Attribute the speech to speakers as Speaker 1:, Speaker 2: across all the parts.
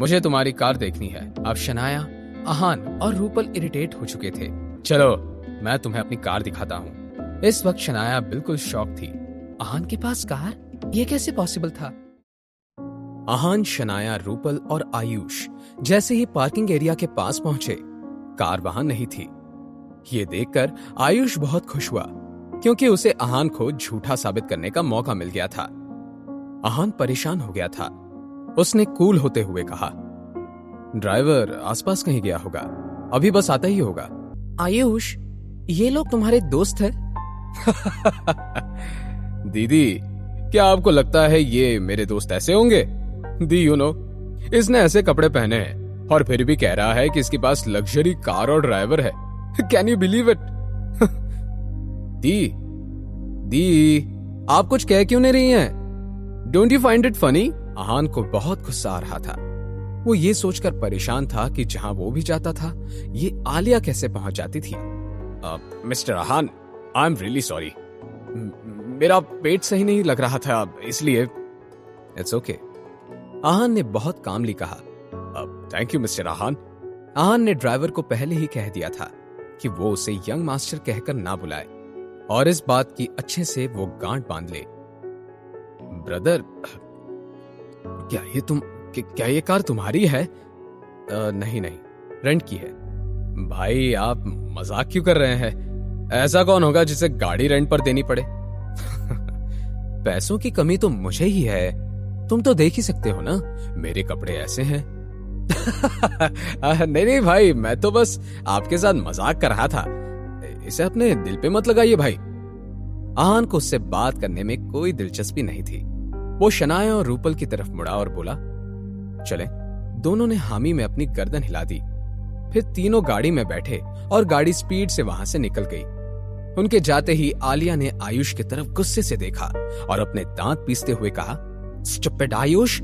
Speaker 1: मुझे तुम्हारी कार देखनी है। अब शनाया, आहान और रूपल इरिटेट हो चुके थे। चलो मैं तुम्हें अपनी कार दिखाता हूँ। इस वक्त शनाया बिल्कुल शॉक थी। आहान के पास कार? ये कैसे पॉसिबल था? आहान, शनाया, रूपल और आयुष जैसे ही पार्किंग एरिया के पास पहुंचे, कार वहां नहीं थी। ये देखकर आयुष बहुत खुश हुआ क्योंकि उसे आहान को झूठा साबित करने का मौका मिल गया था। आहान परेशान हो गया था। उसने कूल होते हुए कहा, ड्राइवर आसपास कहीं गया होगा, अभी बस आता ही होगा। आयुष, ये लोग तुम्हारे दोस्त हैं? दीदी, क्या आपको लगता है ये मेरे दोस्त ऐसे होंगे? दी यू नो, इसने ऐसे कपड़े पहने हैं और फिर भी कह रहा है कि इसके पास लग्जरी कार और ड्राइवर है। Can you believe it? दी, आप कुछ कह क्यों नहीं रही हैं? Don't you find it funny? Aahan को बहुत गुस्सा आ रहा था। वो ये सोचकर परेशान था कि जहां वो भी जाता था, ये आलिया कैसे पहुंच जाती थी। Mister Aahan, I am really sorry, मेरा पेट सही नहीं लग रहा था, इसलिए। इट्स ओके, आहान ने बहुत कामली कहा। Thank you mister Aahan. Aahan ने ड्राइवर को पहले ही कह दिया था कि वो उसे यंग मास्टर कहकर ना बुलाए और इस बात की अच्छे से वो गांठ बांध ले। ब्रदर, क्या ये कार तुम्हारी है? नहीं, रेंट की है। भाई, आप मजाक क्यों कर रहे हैं? ऐसा कौन होगा जिसे गाड़ी रेंट पर देनी पड़े? पैसों की कमी तो मुझे ही है, तुम तो देख ही सकते हो ना, मेरे कपड़े ऐसे हैं। नहीं भाई, मैं तो बस आपके साथ मजाक कर रहा था, इसे अपने दिल पे मत लगाइए भाई। आहान को उससे बात करने में कोई दिलचस्पी नहीं थी। वो शनाया और रूपल की तरफ मुड़ा और बोला, चले। दोनों ने हामी में अपनी गर्दन हिला दी। फिर तीनों गाड़ी में बैठे और गाड़ी स्पीड से वहां से निकल गई। उनके जाते ही आलिया ने आयुष की तरफ गुस्से से देखा और अपने दांत पीसते हुए कहा, स्टूपिड आयुष,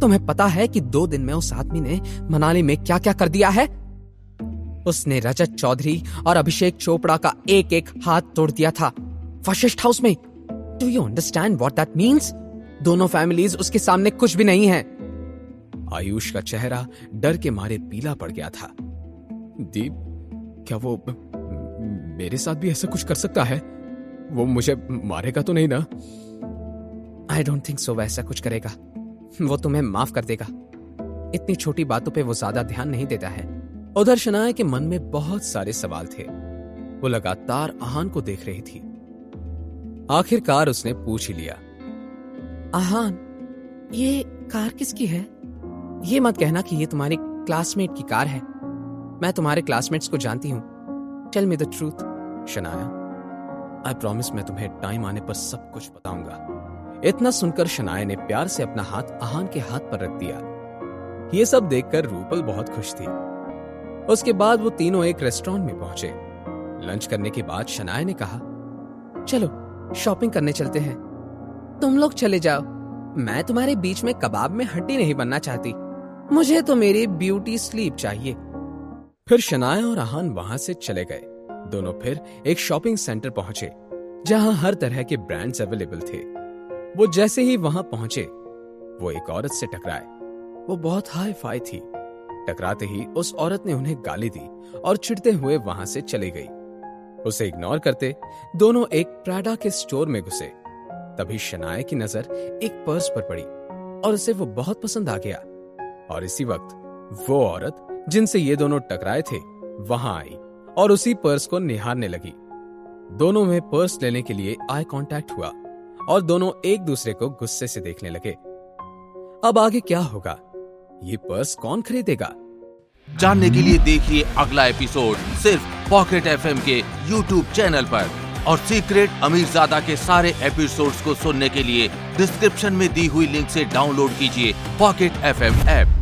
Speaker 1: तुम्हें पता है कि 2 दिन में उस आदमी ने मनाली में क्या क्या कर दिया है? उसने रजत चौधरी और अभिषेक चोपड़ा का एक एक हाथ तोड़ दिया था वशिष्ठ हाउस में। Do you understand what that means? दोनों फैमिलीज उसके सामने कुछ भी नहीं है। आयुष का चेहरा डर के मारे पीला पड़ गया था। दीप, क्या वो मेरे साथ भी ऐसा कुछ कर सकता है? वो मुझे मारेगा तो नहीं ना? आई डोंट थिंक सो वैसा कुछ करेगा। वो तुम्हें माफ कर देगा। इतनी छोटी बातों पे वो ज्यादा ध्यान नहीं देता है। उधर शनाया के मन में बहुत सारे सवाल थे। वो लगातार आहान को देख रही थी। आखिरकार उसने पूछ ही लिया, आहान, ये कार किसकी है? ये मत कहना कि ये तुम्हारी क्लासमेट की कार है। मैं तुम्हारे क्लासमेट्स को जानती हूं। Tell me the truth. Shanaya, I promise मैं तुम्हें टाइम आने पर सब कुछ बताऊंगा। इतना सुनकर शनाया ने प्यार से अपना हाथ आहान के हाथ पर रख दिया। ये सब देखकर रूपल बहुत खुश थी। उसके बाद वो तीनों एक रेस्टोरेंट में पहुंचे। लंच करने के बाद शनाया ने कहा, चलो शॉपिंग करने चलते हैं। तुम लोग चले जाओ, मैं तुम्हारे बीच में कबाब में हड्डी नहीं बनना चाहती। मुझे तो मेरी ब्यूटी स्लीप चाहिए। फिर शनाया और आहान वहां से चले गए। दोनों फिर एक शॉपिंग सेंटर पहुंचे जहां हर तरह के ब्रांड्स अवेलेबल थे। वो जैसे ही वहां पहुंचे, वो एक औरत से टकराए। वो बहुत हाई फाई थी। टकराते ही उस औरत ने उन्हें गाली दी और चिढ़ते हुए वहां से चली गई। उसे इग्नोर करते दोनों एक प्राडा के स्टोर में घुसे। तभी शनाया की नजर एक पर्स पर पड़ी और उसे वो बहुत पसंद आ गया। और इसी वक्त वो औरत जिनसे ये दोनों टकराए थे वहां आई और उसी पर्स को निहारने लगी। दोनों में पर्स लेने के लिए आई कांटेक्ट हुआ और दोनों एक दूसरे को गुस्से से देखने लगे। अब आगे क्या होगा? ये पर्स कौन खरीदेगा?
Speaker 2: जानने के लिए देखिए अगला एपिसोड सिर्फ पॉकेट एफएम के यूट्यूब चैनल पर। और सीक्रेट अमीरजादा के सारे एपिसोड्स को सुनने के लिए डिस्क्रिप्शन में दी हुई लिंक से डाउनलोड कीजिए पॉकेट एफएम ऐप।